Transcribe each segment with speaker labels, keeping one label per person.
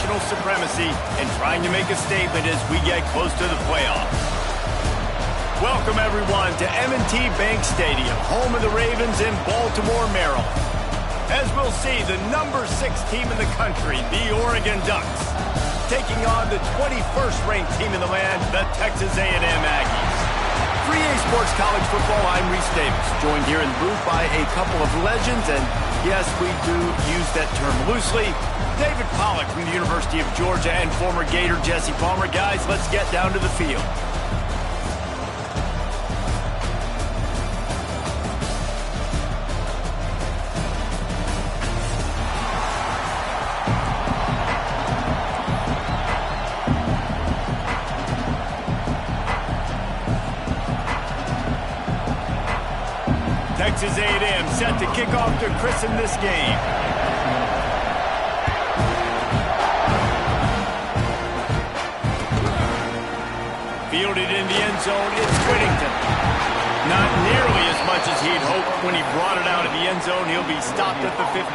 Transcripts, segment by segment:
Speaker 1: national supremacy and trying to make a statement as we get close to the playoffs. Welcome, everyone, to M&T Bank Stadium, home of the Ravens in Baltimore, Maryland. As we'll see, the number 6 team in the country, the Oregon Ducks, taking on the 21st ranked team in the land, the Texas A&M Aggies. For EA Sports College Football, I'm Reese Davis, joined here in the booth by a couple of legends, and yes, we do use that term loosely. David Pollack from the University of Georgia and former Gator Jesse Palmer. Guys, let's get down to the field. Texas A&M set to kick off to christen this game. Fielded in the end zone, it's Whittington. Not nearly as much as he'd hoped when he brought it out of the end zone. He'll be stopped at the 15.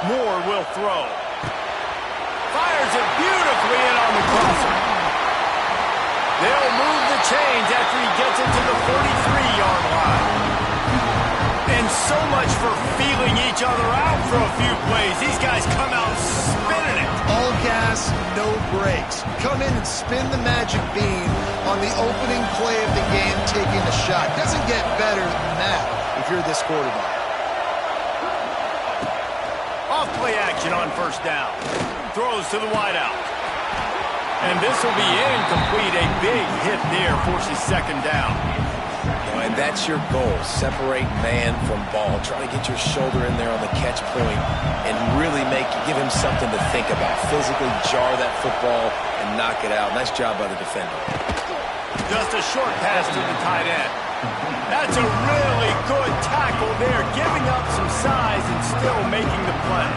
Speaker 1: Moore will throw. Fires it beautifully in on the crosser. They'll move the chains after he gets into the 43-yard line. And so much for feeling each other out for a few plays. These guys come out spinning it.
Speaker 2: All gas, no brakes. Come in and spin the magic bean on the opening play of the game, taking a shot. Doesn't get better than that if you're this quarterback.
Speaker 1: Off-play action on first down. Throws to the wideout. And this will be incomplete. A big hit there forces second down.
Speaker 3: And that's your goal. Separate man from ball. Try to get your shoulder in there on the catch point and really give him something to think about. Physically jar that football and knock it out. Nice job by the defender.
Speaker 1: Just a short pass to the tight end. That's a really good tackle there, giving up some size and still making the play.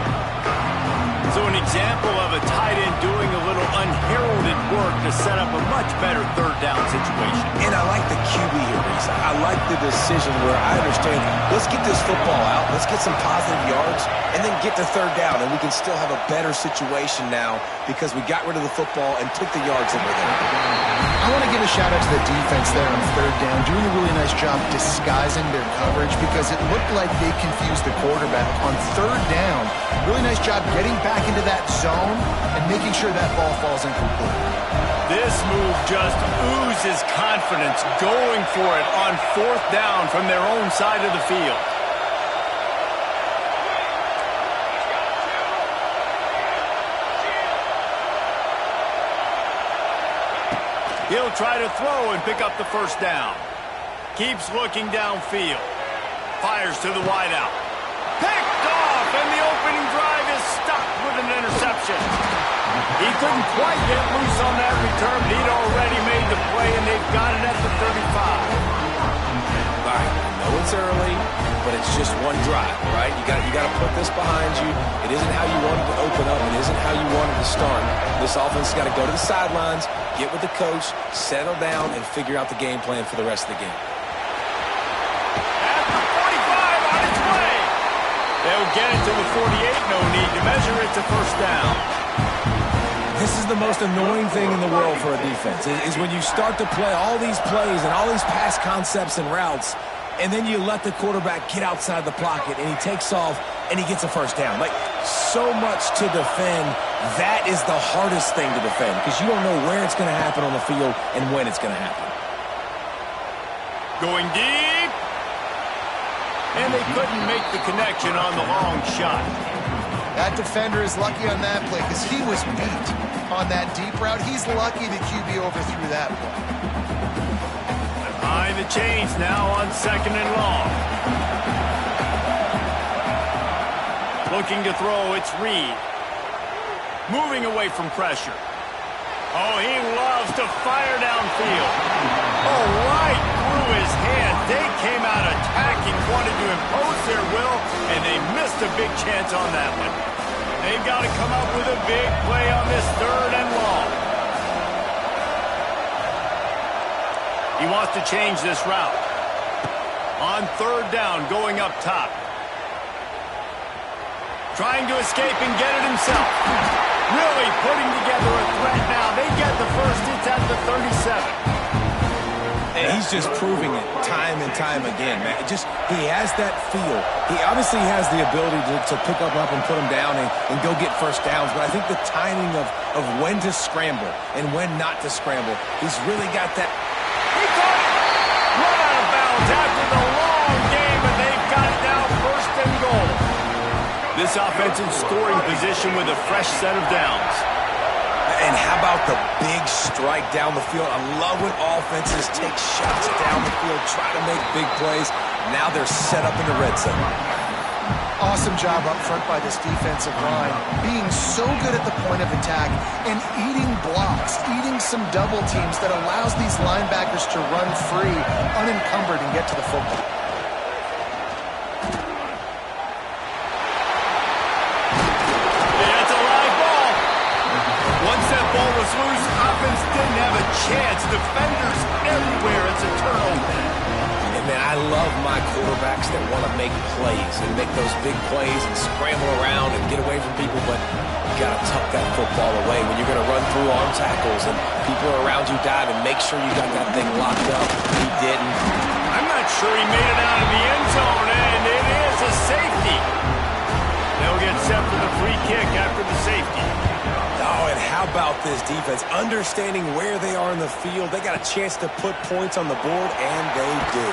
Speaker 1: So an example of a tight end doing a little unheralded work to set up a much better third down situation.
Speaker 3: And I like the QB here, Reese. I like the decision where I understand, let's get this football out, let's get some positive yards, and then get to third down, and we can still have a better situation now because we got rid of the football and took the yards that were there.
Speaker 2: I want to give a shout-out to the defense there on third down, doing a really nice job disguising their coverage because it looked like they confused the quarterback on third down. Really nice job getting back into that zone and making sure that ball falls incomplete.
Speaker 1: This move just oozes confidence, going for it on fourth down from their own side of the field. He'll try to throw and pick up the first down. Keeps looking downfield. Fires to the wideout. Picked off, and the opening drive is stopped with an interception. He couldn't quite get loose on that return, but he'd already made the play, and they've got it at the 35.
Speaker 3: All right, I know it's early, but it's just one drive, right? You got to put this behind you. It isn't how you wanted to open up. It isn't how you wanted to start. This offense has got to go to the sidelines, get with the coach, settle down, and figure out the game plan for the rest of the game.
Speaker 1: At the 45 on its way. They'll get it to the 48. No need to measure it to first down.
Speaker 3: This is the most annoying thing in the world for a defense, is when you start to play all these plays and all these pass concepts and routes, and then you let the quarterback get outside the pocket, and he takes off, and he gets a first down. Like, so much to defend. That is the hardest thing to defend because you don't know where it's going to happen on the field and when it's going to happen.
Speaker 1: Going deep. And they couldn't make the connection on the long shot.
Speaker 2: That defender is lucky on that play because he was beat on that deep route. He's lucky the QB overthrew that play.
Speaker 1: Behind the chains now on second and long. Looking to throw, it's Reed. Moving away from pressure. Oh, he loves to fire downfield. Oh, right through his hand. They came out attacking, wanted to impose their will, and they missed a big chance on that one. They've got to come up with a big play on this third and long. He wants to change this route. On third down, going up top. Trying to escape and get it himself. Really putting together a threat now. They get the first. It's at the 37.
Speaker 3: And he's just proving it time and time again, man. He has that feel. He obviously has the ability to pick up and put him down and go get first downs. But I think the timing of when to scramble and when not to scramble, he's really got that.
Speaker 1: He caught it! Run out of bounds after the long game, and they've got it now first and goal. This offense in scoring position with a fresh set of downs.
Speaker 3: And how about the big strike down the field? I love when offenses take shots down the field, try to make big plays. Now they're set up in the red zone.
Speaker 2: Awesome job up front by this defensive line, being so good at the point of attack and eating blocks, eating some double teams that allows these linebackers to run free, unencumbered, and get to the football.
Speaker 1: Ball was loose. Offense didn't have a chance. Defenders everywhere. It's a turnover.
Speaker 3: And man, I love my quarterbacks that want to make plays and make those big plays and scramble around and get away from people, but you got to tuck that football away when you're going to run through arm tackles and people are around you diving. Make sure you got that thing locked up. He didn't.
Speaker 1: I'm not sure he made it out of the end zone, and it is a safety. They'll get set for the free kick after the safety.
Speaker 3: Oh, and how about this defense? Understanding where they are in the field. They got a chance to put points on the board, and they do.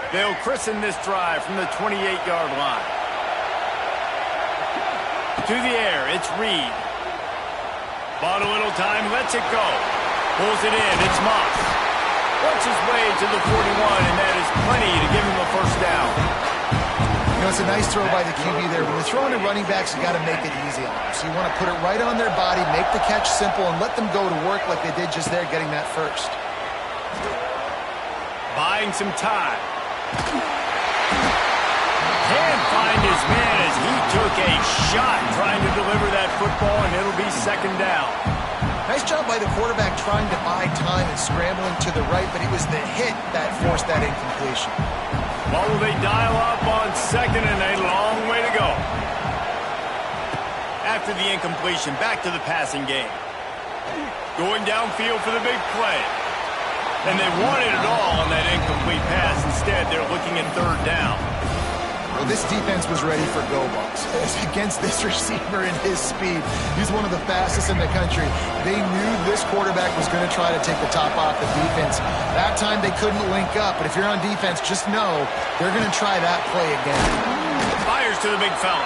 Speaker 1: They'll christen this drive from the 28-yard line. To the air, it's Reed. Bought a little time, lets it go. Pulls it in, it's Moss. Works his way to the 41, and that is plenty to give him a first down.
Speaker 2: You know, it's a nice throw by the QB there. When you're throwing to running backs, you got to make it easy on them. So you want to put it right on their body, make the catch simple, and let them go to work like they did just there, getting that first.
Speaker 1: Buying some time. Can't find his man as he took a shot trying to deliver that football, and it'll be second down.
Speaker 2: Nice job by the quarterback trying to buy time and scrambling to the right, but it was the hit that forced that incompletion.
Speaker 1: Well, will they dial up on second, and a long way to go. After the incompletion, back to the passing game. Going downfield for the big play. And they wanted it all on that incomplete pass. Instead, they're looking at third down.
Speaker 2: Well, this defense was ready for go balls. Against this receiver and his speed, he's one of the fastest in the country. They knew this quarterback was going to try to take the top off the defense. That time they couldn't link up, but if you're on defense, just know they're going to try that play again.
Speaker 1: Fires to the big fella.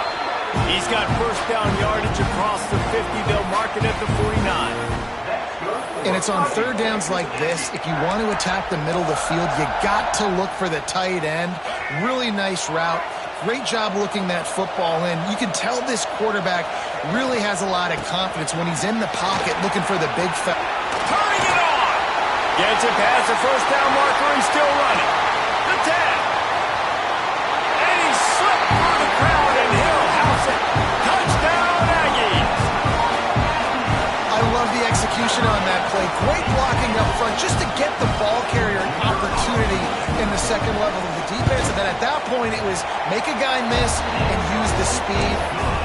Speaker 1: He's got first down yardage across the 50. They'll mark it at the 49.
Speaker 2: And it's on third downs like this, if you want to attack the middle of the field, you got to look for the tight end. Really nice route. Great job looking that football in. You can tell this quarterback really has a lot of confidence when he's in the pocket looking for the big fella.
Speaker 1: Turning it on! Gets it past the first down marker and still running. The 10. And he slipped through the crowd and he'll house it. Touchdown Aggies!
Speaker 2: I love the execution on that play. Great blocking up front just to get the ball carrier an opportunity in the second level of the defense. And then at that point, it was make a guy miss and use the speed.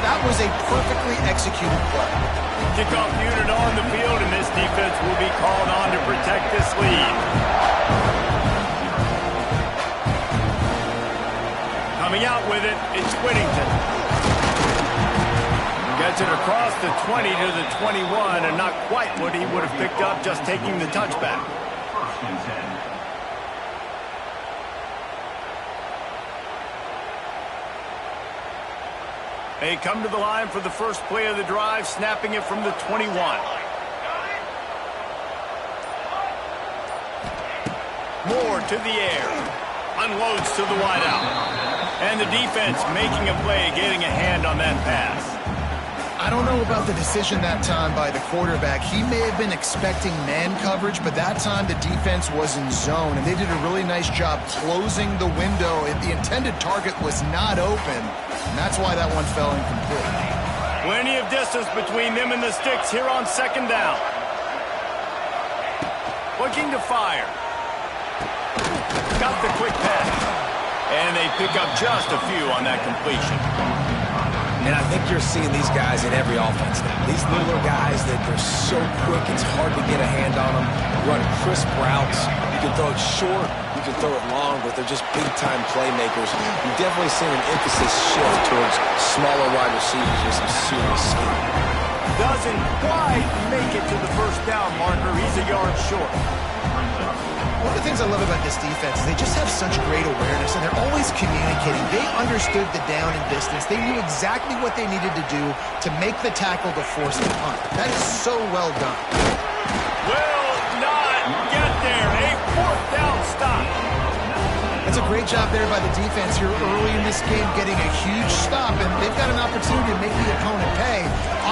Speaker 2: That was a perfectly executed play.
Speaker 1: Kickoff unit on the field, and this defense will be called on to protect this lead. Coming out with it, it's Whittington. Gets it across the 20 to the 21, and not quite what he would have picked up just taking the touchback. They come to the line for the first play of the drive, snapping it from the 21. Moore to the air. Unloads to the wideout. And the defense making a play, getting a hand on that pass.
Speaker 2: I don't know about the decision that time by the quarterback. He may have been expecting man coverage, but that time the defense was in zone, and they did a really nice job closing the window. The intended target was not open, and that's why that one fell incomplete.
Speaker 1: Plenty of distance between them and the sticks here on second down. Looking to fire. Got the quick pass. And they pick up just a few on that completion.
Speaker 3: And I think you're seeing these guys in every offense now. These littler guys that they're so quick, it's hard to get a hand on them. Run crisp routes. You can throw it short, you can throw it long, but they're just big-time playmakers. You've definitely seen an emphasis shift towards smaller wide receivers with some serious skill.
Speaker 1: Doesn't quite make it to the first down marker. He's a yard short.
Speaker 2: One of the things I love about this defense is they just have such great awareness, and they're always communicating. They understood the down and distance. They knew exactly what they needed to do to make the tackle to force the punt. That is so well done.
Speaker 1: Will not get there. A fourth down stop.
Speaker 2: That's a great job there by the defense here early in this game, getting a huge stop, and they've got an opportunity to make the opponent pay.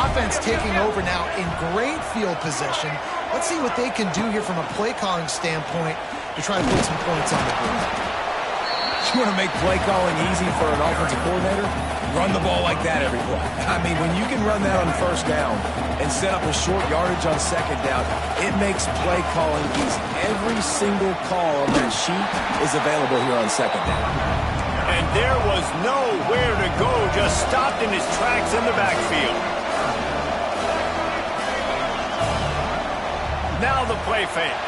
Speaker 2: Offense taking over now in great field position. Let's see what they can do here from a play-calling standpoint to try to put some points on the board.
Speaker 3: You want to make play calling easy for an offensive coordinator? Run the ball like that every play. I mean, when you can run that on first down and set up a short yardage on second down, it makes play calling easy. Every single call on that sheet is available here on second down.
Speaker 1: And there was nowhere to go, just stopped in his tracks in the backfield. Now the play fake.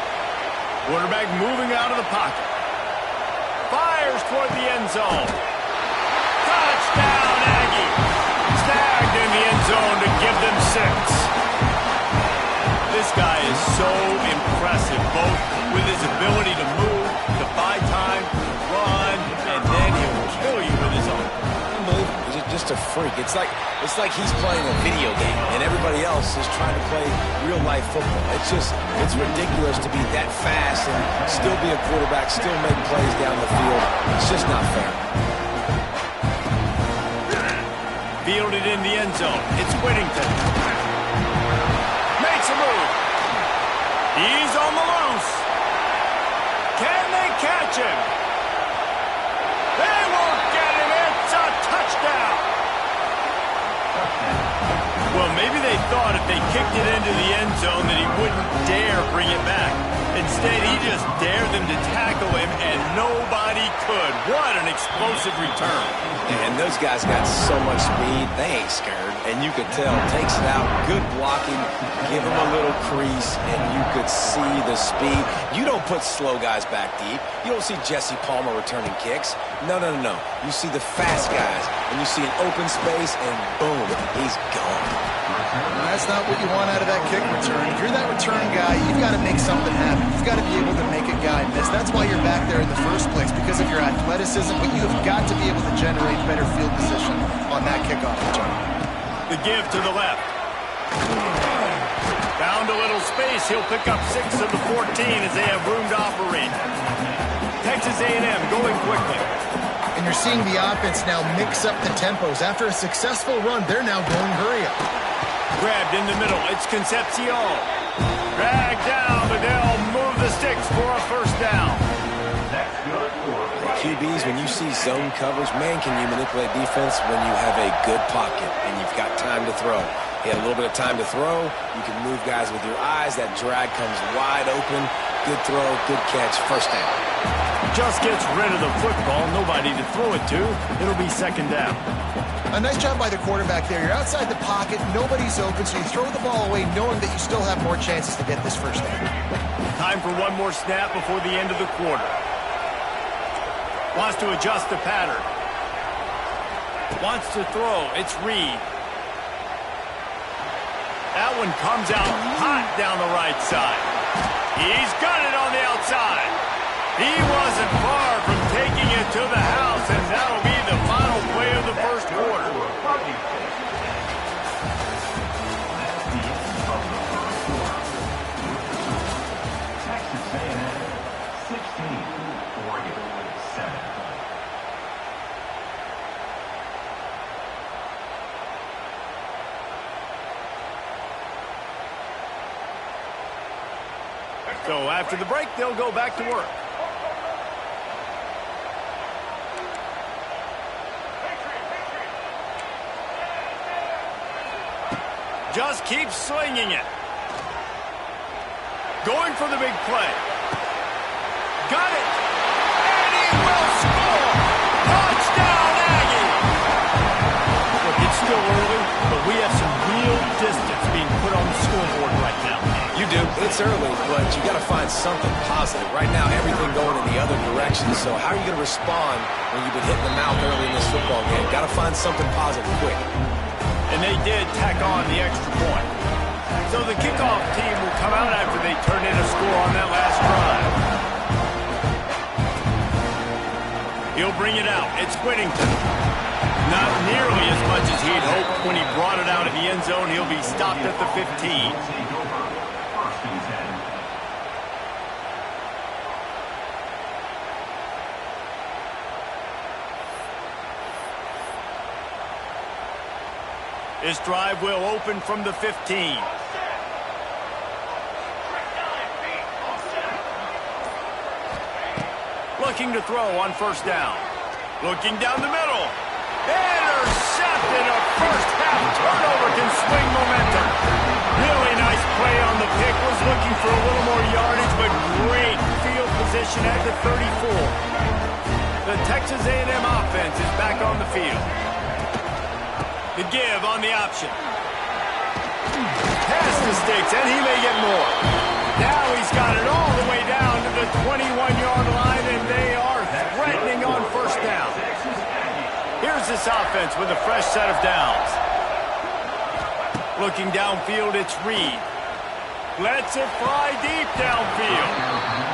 Speaker 1: Quarterback moving out of the pocket. Fires toward the end zone. Touchdown, Aggie. Snagged in the end zone to give them 6. This guy is so impressive, both with his ability to move, to buy time, run, and then he will kill you with his arm.
Speaker 3: He's just a freak. It's like he's playing a video game, and everybody else is trying to play real-life football. It's ridiculous to be that fast and still be a quarterback, still make plays down the field. It's just not fair.
Speaker 1: Fielded in the end zone. It's Whittington. Makes a move. He's on the loose. Can they catch him? They won't get him. It's a touchdown. Well, maybe they thought if they kicked it into the end zone that he wouldn't dare bring it back. Instead, he just dared them to tackle him, and nobody could. What an explosive return.
Speaker 3: And those guys got so much speed, they ain't scared. And you could tell, takes it out, good blocking, give him a little crease, and you could see the speed. You don't put slow guys back deep. You don't see Jesse Palmer returning kicks. No. You see the fast guys, and you see an open space, and boom, he's gone.
Speaker 2: And that's not what you want out of that kick return. If you're that return guy, you've got to make something happen. You've got to be able to make a guy miss. That's why you're back there in the first place, because of your athleticism, but you have got to be able to generate better field position on that kickoff return.
Speaker 1: The give to the left. Found a little space. He'll pick up 6 of the 14 as they have room to operate. Texas A&M going quickly.
Speaker 2: And you're seeing the offense now mix up the tempos. After a successful run, they're now going hurry up.
Speaker 1: Grabbed in the middle. It's Concepcion. Dragged down, but they'll move the sticks for a first down.
Speaker 3: QBs, when you see zone coverage, man, can you manipulate defense when you have a good pocket and you've got time to throw. He had a little bit of time to throw. You can move guys with your eyes. That drag comes wide open. Good throw, good catch, first down.
Speaker 1: Just gets rid of the football. Nobody to throw it to. It'll be second down.
Speaker 2: A nice job by the quarterback there. You're outside the pocket. Nobody's open, so you throw the ball away knowing that you still have more chances to get this first down.
Speaker 1: Time for one more snap before the end of the quarter. Wants to adjust the pattern. Wants to throw. It's Reed. That one comes out hot down the right side. He's got it on the outside. He wasn't far from taking it to the house, and that'll be the final play of the first quarter. So after the break, they'll go back to work. Just keeps swinging it. Going for the big play. Got it. And he will score. Touchdown, Aggie. Look, it's still early, but we have some real distance being put on the scoreboard right now.
Speaker 3: You do. It's early, but you got to find something positive. Right now, everything going in the other direction. So how are you going to respond when you've been hitting the mouth early in this football game? Got to find something positive quick.
Speaker 1: And they did tack on the extra point. So the kickoff team will come out after they turn in a score on that last drive. He'll bring it out. It's Whittington. Not nearly as much as he'd hoped when he brought it out in the end zone. He'll be stopped at the 15. This drive will open from the 15. Looking to throw on first down. Looking down the middle. Intercepted. A first half turnover can swing momentum. Really nice play on the pick. Was looking for a little more yardage, but great field position at the 34. The Texas A&M offense is back on the field. The give on the option. Pass the sticks, and he may get more. Now he's got it all the way down to the 21-yard line, and they are threatening on first down. Here's this offense with a fresh set of downs. Looking downfield, it's Reed. Lets it fly deep downfield.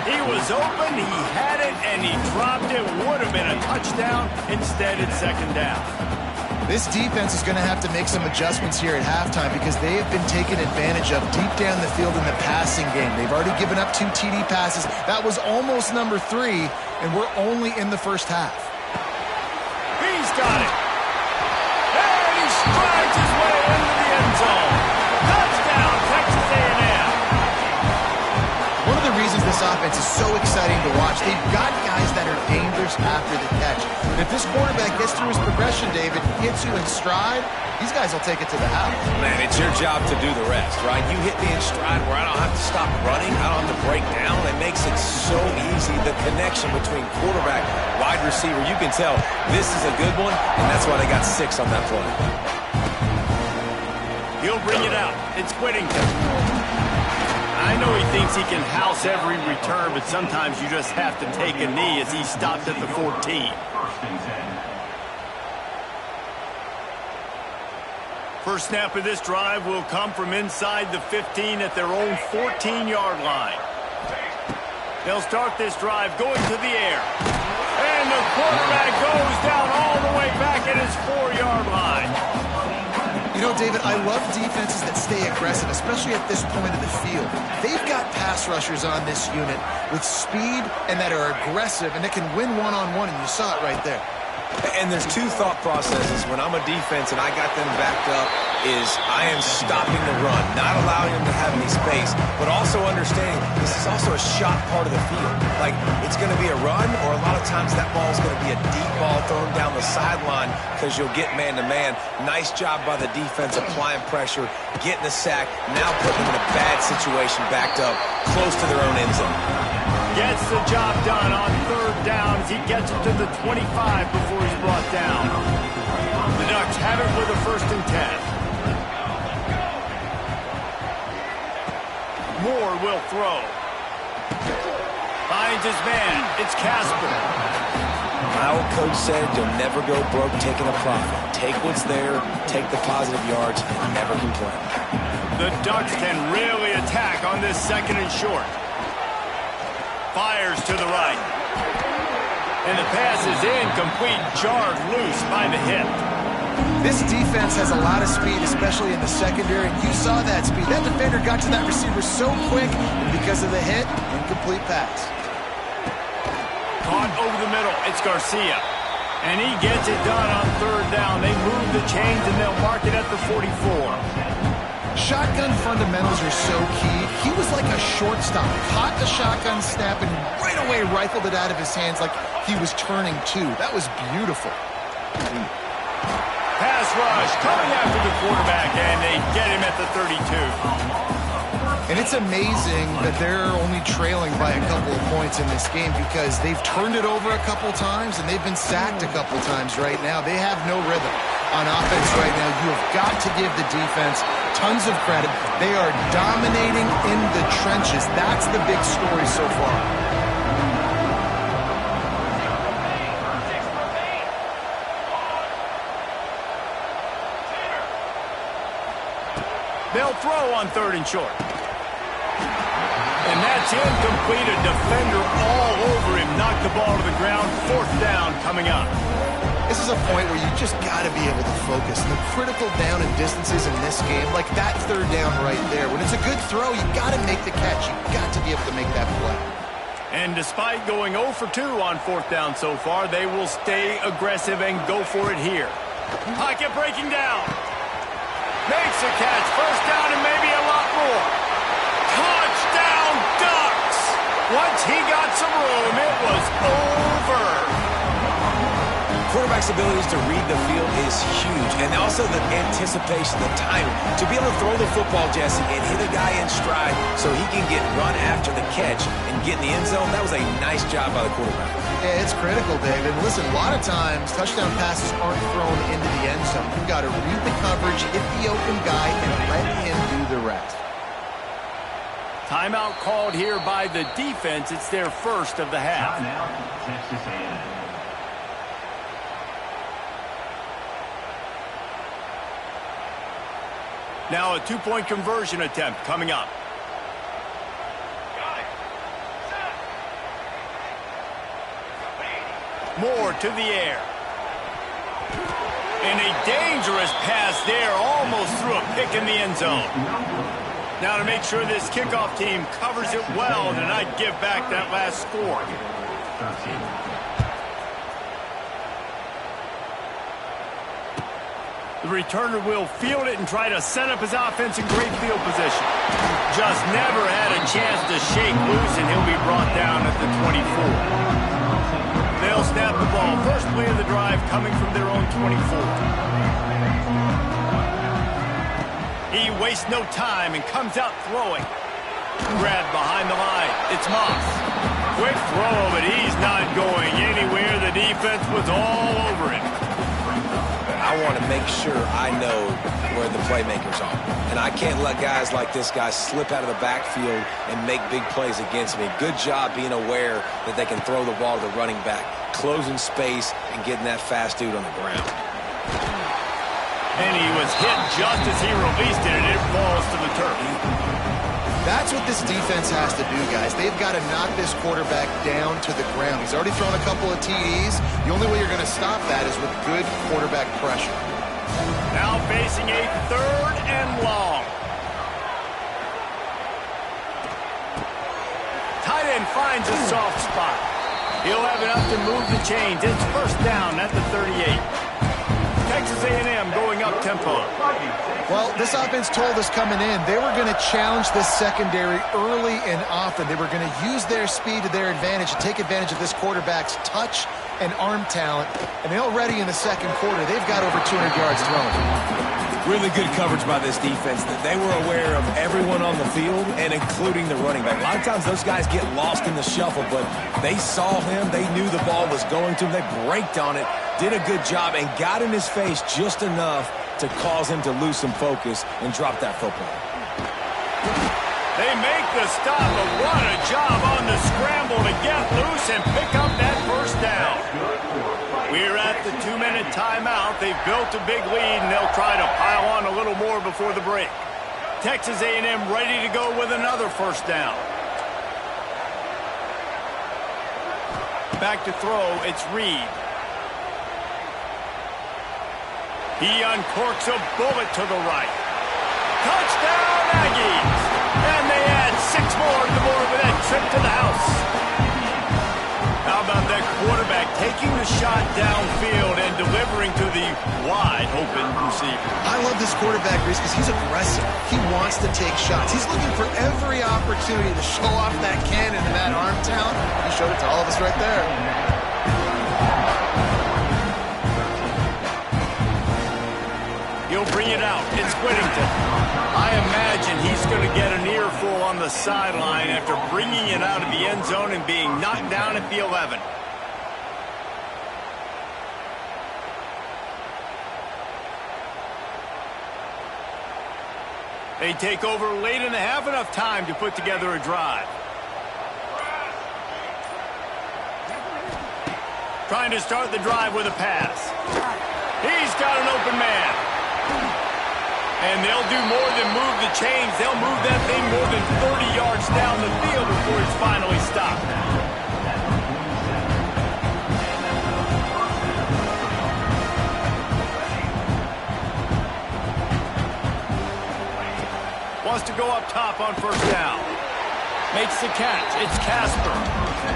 Speaker 1: He was open, he had it, and he dropped it. Would have been a touchdown. Instead, it's second down.
Speaker 2: This defense is going to have to make some adjustments here at halftime because they have been taken advantage of deep down the field in the passing game. They've already given up 2 TD passes. That was almost number 3, and we're only in the first half.
Speaker 1: He's got it. And he strides his way into the end zone. Touchdown, Texas A&M.
Speaker 2: One of the reasons this offense is so exciting to watch, they've got guys that are dangerous after the catch. And if this quarterback gets through his progression, David, hits you in stride, these guys will take it to the house.
Speaker 3: Man, it's your job to do the rest, right? You hit me in stride where I don't have to stop running. I don't have to break down. It makes it so easy. The connection between quarterback, wide receiver, you can tell this is a good one, and that's why they got 6 on that play.
Speaker 1: He'll bring it out. It's Whittington. I know he thinks he can house every return, but sometimes you just have to take a knee as he stopped at the 14. First snap of this drive will come from inside the 15 at their own 14-yard line. They'll start this drive going to the air. And the quarterback goes down all the way back at his 4-yard line.
Speaker 2: You know, David, I love defenses that stay aggressive, especially at this point of the field. They've got pass rushers on this unit with speed and that are aggressive and that can win one-on-one, and you saw it right there.
Speaker 3: And there's 2 thought processes when I'm a defense and I got them backed up is I am stopping the run, not allowing them to have any space, but also understanding this is also a shot part of the field. Like, it's going to be a run, or a lot of times that ball is going to be a deep ball thrown down the sideline because you'll get man-to-man. Nice job by the defense applying pressure, getting the sack, now putting them in a bad situation backed up close to their own end zone.
Speaker 1: Gets the job done on third down as he gets it to the 25 before he's brought down. The Ducks have it with a 1st and 10. Moore will throw. Finds his man. It's Casper.
Speaker 3: My old coach said you'll never go broke taking a profit. Take what's there, take the positive yards, and never complain.
Speaker 1: The Ducks can really attack on this 2nd and short. Fires to the right. And the pass is incomplete, jarred loose by the hip.
Speaker 2: This defense has a lot of speed, especially in the secondary, and you saw that speed. That defender got to that receiver so quick, and because of the hit, incomplete pass.
Speaker 1: Caught over the middle, it's Garcia. And he gets it done on third down. They move the chains, and they'll mark it at the 44.
Speaker 2: shotgun fundamentals are so key. He was like a shortstop. Caught the shotgun snap and right away rifled it out of his hands like he was turning two. That was beautiful.
Speaker 1: Pass rush coming after the quarterback, and they get him at the 32.
Speaker 2: And it's amazing that they're only trailing by a couple of points in this game because they've turned it over a couple times and they've been sacked a couple times right now. They have no rhythm on offense right now. You have got to give the defense tons of credit. They are dominating in the trenches. That's the big story so far.
Speaker 1: They'll throw on 3rd and short. And that's incomplete. A defender all over him. Knocked the ball to the ground. 4th down coming up.
Speaker 2: This is a point where you just got to be able to focus. And the critical down and distances in this game, like that 3rd down right there. When it's a good throw, you got to make the catch. You got to be able to make that play.
Speaker 1: And despite going 0 for 2 on 4th down so far, they will stay aggressive and go for it here. Pocket breaking down. Makes a catch. 1st down and maybe a lot more. Touchdown Ducks! Once he got some room, it was over.
Speaker 3: Quarterback's abilities to read the field is huge, and also the anticipation, the timing. To be able to throw the football, Jesse, and hit a guy in stride so he can get run after the catch and get in the end zone, that was a nice job by the quarterback.
Speaker 2: Yeah, it's critical, David. Listen, a lot of times, touchdown passes aren't thrown into the end zone. You've got to read the coverage, hit the open guy, and let him do the rest.
Speaker 1: Timeout called here by the defense. It's their first of the half.
Speaker 4: Texas A&M.
Speaker 1: Now a 2-point conversion attempt coming up. Moore to the air. And a dangerous pass there, almost threw a pick in the end zone. Now to make sure this kickoff team covers it well and not give back that last score. The returner will field it and try to set up his offense in great field position. Just never had a chance to shake loose, and he'll be brought down at the 24. They'll snap the ball. First play of the drive coming from their own 24. He wastes no time and comes out throwing. Grabbed behind the line. It's Moss. Quick throw, but he's not going anywhere. The defense was all over him.
Speaker 3: I want to make sure I know where the playmakers are. And I can't let guys like this guy slip out of the backfield and make big plays against me. Good job being aware that they can throw the ball to the running back, closing space and getting that fast dude on the ground.
Speaker 1: And he was hit just as he released it, and it falls to the turf.
Speaker 2: That's what this defense has to do, guys. They've got to knock this quarterback down to the ground. He's already thrown a couple of TDs. The only way you're going to stop that is with good quarterback pressure.
Speaker 1: Now facing a 3rd and long. Tight end finds a soft spot. He'll have enough to move the chains. It's 1st down at the 38. Texas A&M going up tempo.
Speaker 2: Well, this offense told us coming in they were going to challenge this secondary early and often. They were going to use their speed to their advantage and take advantage of this quarterback's touch and arm talent. And already in the 2nd quarter, they've got over 200 yards thrown.
Speaker 3: Really good coverage by this defense. They were aware of everyone on the field and including the running back. A lot of times those guys get lost in the shuffle, but they saw him. They knew the ball was going to him. They braked on it, did a good job, and got in his face just enough to cause him to lose some focus and drop that football.
Speaker 1: They make the stop, but what a job on the scramble to get loose and pick up that 1st down. We're at the 2-minute timeout. They've built a big lead, and they'll try to pile on a little more before the break. Texas A&M ready to go with another 1st down. Back to throw, it's Reed. He uncorks a bullet to the right. Touchdown, Aggies! And they add 6 more to the board with that trip to the house. How about that quarterback taking taking the shot downfield and delivering to the wide open receiver.
Speaker 2: I love this quarterback, Reese, because he's aggressive. He wants to take shots. He's looking for every opportunity to show off that cannon and that arm talent. He showed it to all of us right there.
Speaker 1: He'll bring it out. It's Whittington. I imagine he's going to get an earful on the sideline after bringing it out of the end zone and being knocked down at the 11. They take over late in the half, enough time to put together a drive. Trying to start the drive with a pass. He's got an open man. And they'll do more than move the chains. They'll move that thing more than 30 yards down the field before it's finally stopped. Wants to go up top on first down. Makes the catch. It's Casper.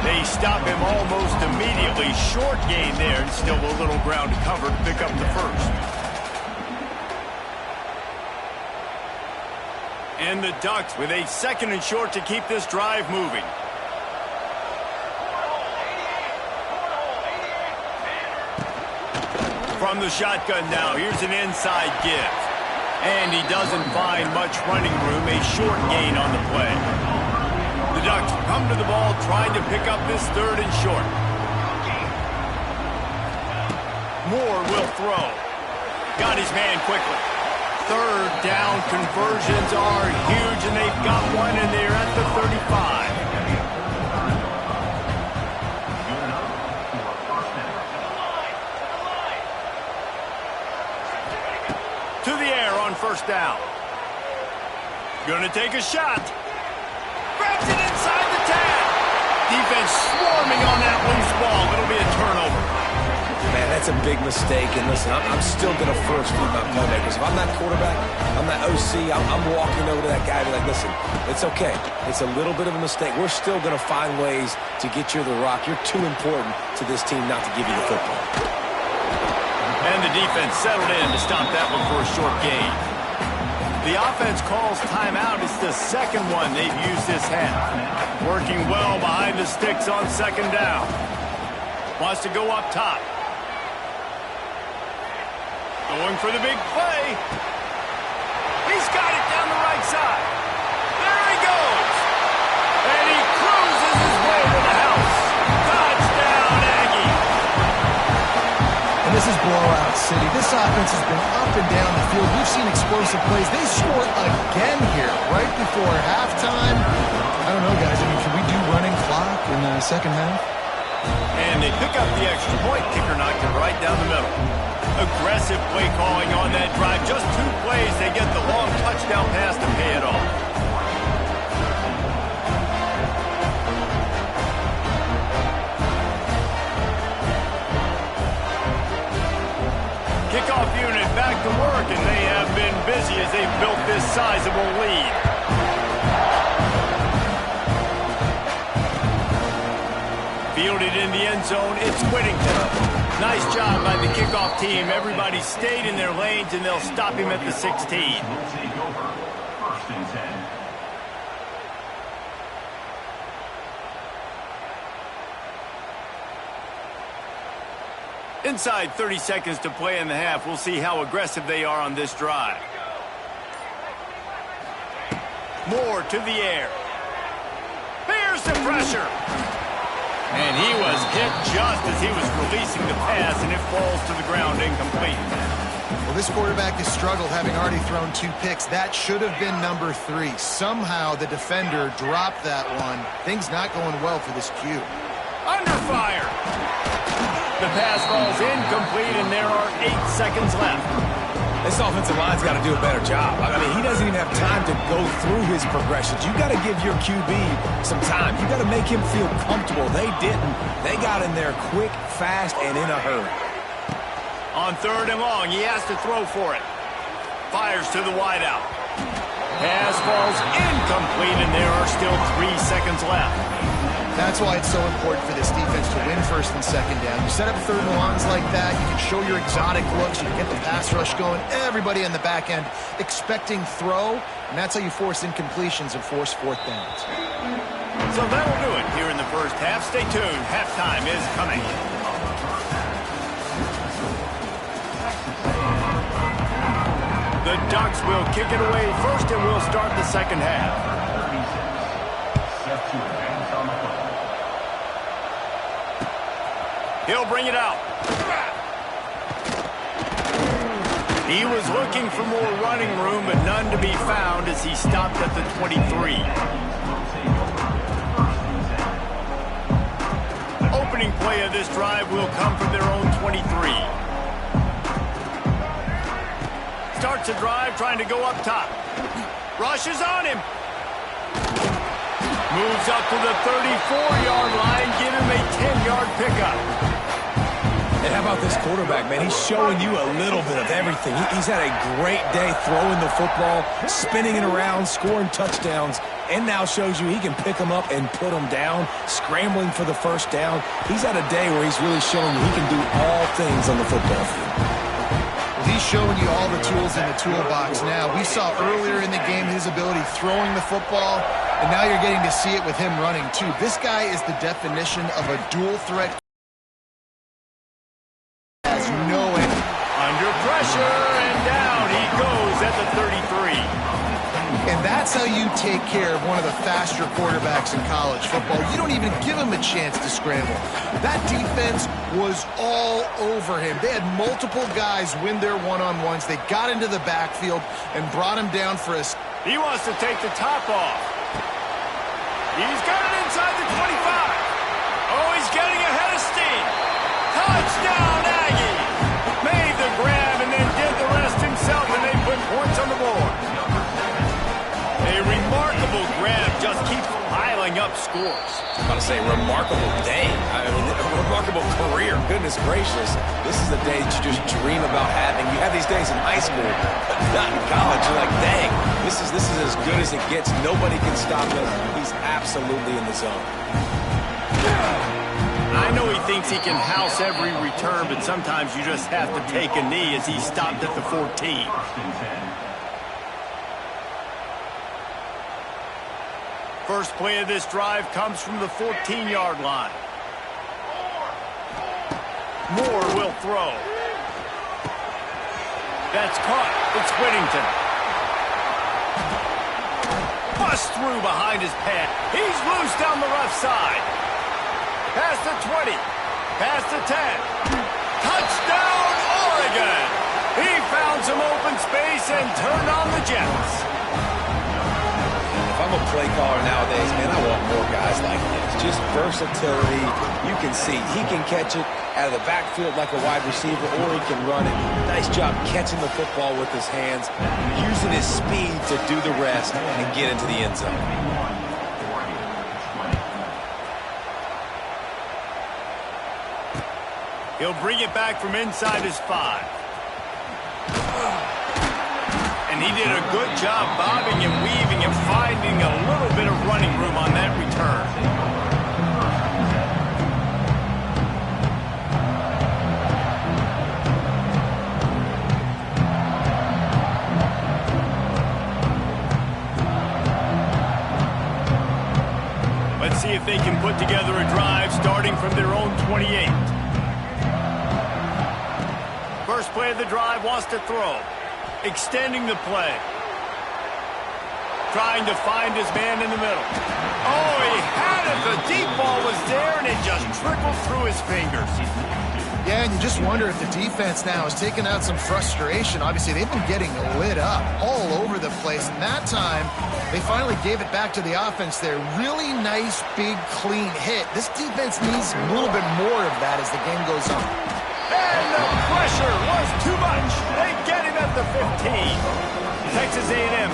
Speaker 1: They stop him almost immediately. Short gain there, and still a little ground to cover to pick up the first. And the Ducks with a 2nd and short to keep this drive moving. From the shotgun now, here's an inside give. And he doesn't find much running room, a short gain on the play. The Ducks come to the ball trying to pick up this 3rd and short. Moore will throw. Got his man quickly. 3rd down conversions are huge, and they've got one in there at the 35. To the air on first down. Gonna take a shot. Grabs it inside the 10. Defense swarming on that loose ball. It'll be a turnover.
Speaker 3: Man, that's a big mistake. And listen, I'm still going to force feed my playmakers. If I'm that quarterback, I'm that OC, I'm walking over to that guy and be like, listen, it's okay. It's a little bit of a mistake. We're still going to find ways to get you the rock. You're too important to this team not to give you the football.
Speaker 1: And the defense settled in to stop that one for a short gain. The offense calls timeout. It's the 2nd one they've used this half. Working well behind the sticks on 2nd down. Wants to go up top. Going for the big play. He's got it down the right side. There he goes. And he cruises his way to the house. Touchdown, Aggie.
Speaker 2: And this is blowout city. This offense has been up and down the field. We've seen explosive plays. They scored again here right before halftime. I don't know, guys. I mean, can we do running clock in the 2nd half?
Speaker 1: And they pick up the extra point. Kicker knocked it right down the middle. Aggressive play calling on that drive. Just 2 plays, they get the long touchdown pass to pay it off. Kickoff unit back to work, and they have been busy as they've built this sizable lead. Fielded in the end zone, it's Whittington. Nice job by the kickoff team. Everybody stayed in their lanes, and they'll stop him at the 16.
Speaker 4: We'll take over 1st and 10.
Speaker 1: Inside 30 seconds to play in the half. We'll see how aggressive they are on this drive. Moore to the air. Here's the pressure. And he was hit just as he was releasing the pass, and it falls to the ground incomplete.
Speaker 2: Well, this quarterback has struggled, having already thrown 2 picks. That should have been number 3. Somehow the defender dropped that one. Things not going well for this Q.
Speaker 1: Under fire. The pass falls incomplete, and there are 8 seconds left.
Speaker 3: This offensive line's got to do a better job. I mean, he doesn't even have time to go through his progressions. You got to give your QB some time. You got to make him feel comfortable. They didn't. They got in there quick, fast, and in a hurry.
Speaker 1: On 3rd and long, he has to throw for it. Fires to the wideout. Pass falls incomplete, and there are still 3 seconds left.
Speaker 2: That's why it's so important for this defense to win first and second down. You set up third and longs like that, you can show your exotic looks, you can get the pass rush going, everybody in the back end expecting throw, and that's how you force incompletions and force fourth downs.
Speaker 1: So that'll do it here in the first half. Stay tuned. Halftime is coming. The Ducks will kick it away first, and we'll start the second half. He'll bring it out. He was looking for more running room, but none to be found as he stopped at the 23. Opening play of this drive will come from their own 23. Starts a drive trying to go up top. Rushes on him. Moves up to the 34-yard line. Give him a 10-yard pickup.
Speaker 3: And how about this quarterback, man? He's showing you a little bit of everything. He's had a great day throwing the football, spinning it around, scoring touchdowns, and now shows you he can pick them up and put them down, scrambling for the first down. He's had a day where he's really showing you he can do all things on the football field.
Speaker 2: Well, he's showing you all the tools in the toolbox now. We saw earlier in the game his ability throwing the football, and now you're getting to see it with him running, too. This guy is the definition of a dual-threat. Has no end.
Speaker 1: Under pressure, and down he goes at the 33.
Speaker 2: And that's how you take care of one of the faster quarterbacks in college football. You don't even give him a chance to scramble. That defense was all over him. They had multiple guys win their one-on-ones. They got into the backfield and brought him down for a...
Speaker 1: He wants to take the top off. He's got it inside the 25. Oh, he's getting ahead of steam. Touchdown, Aggie. Made the grab and then did the rest himself, and they put points on the board. A remarkable grab just keeps piling up scores.
Speaker 3: I'm about to say, remarkable day. I mean, a remarkable career. Goodness gracious. This is the day that you just dream about having. You have these days in high school, but not in college. You're like, dang, this is as good as it gets. Nobody can stop him. He's absolutely in the zone.
Speaker 1: I know he thinks he can house every return, but sometimes you just have to take a knee as he stopped at the 14. First play of this drive comes from the 14-yard line. Moore will throw. That's caught. It's Whittington. Bust through behind his pad. He's loose down the left side. Past the 20. Past the 10. Touchdown, Oregon! He found some open space and turned on the Jets.
Speaker 3: If I'm a play caller nowadays, man, I want more guys like this. Just versatility. You can see he can catch it out of the backfield like a wide receiver, or he can run it. Nice job catching the football with his hands, using his speed to do the rest and get into the end zone.
Speaker 1: He'll bring it back from inside his 5. And he did a good job bobbing and weaving and finding a little bit of running room on that return. Let's see if they can put together a drive starting from their own 28. First play of the drive, wants to throw. Extending the play. Trying to find his man in the middle. Oh, he had it. The deep ball was there, and it just trickled through his fingers.
Speaker 2: Yeah, and you just wonder if the defense now is taking out some frustration. Obviously, they've been getting lit up all over the place. And that time, they finally gave it back to the offense there. Really nice, big, clean hit. This defense needs a little bit more of that as the game goes on.
Speaker 1: And the pressure was too much. They get him at the 15. Texas A&M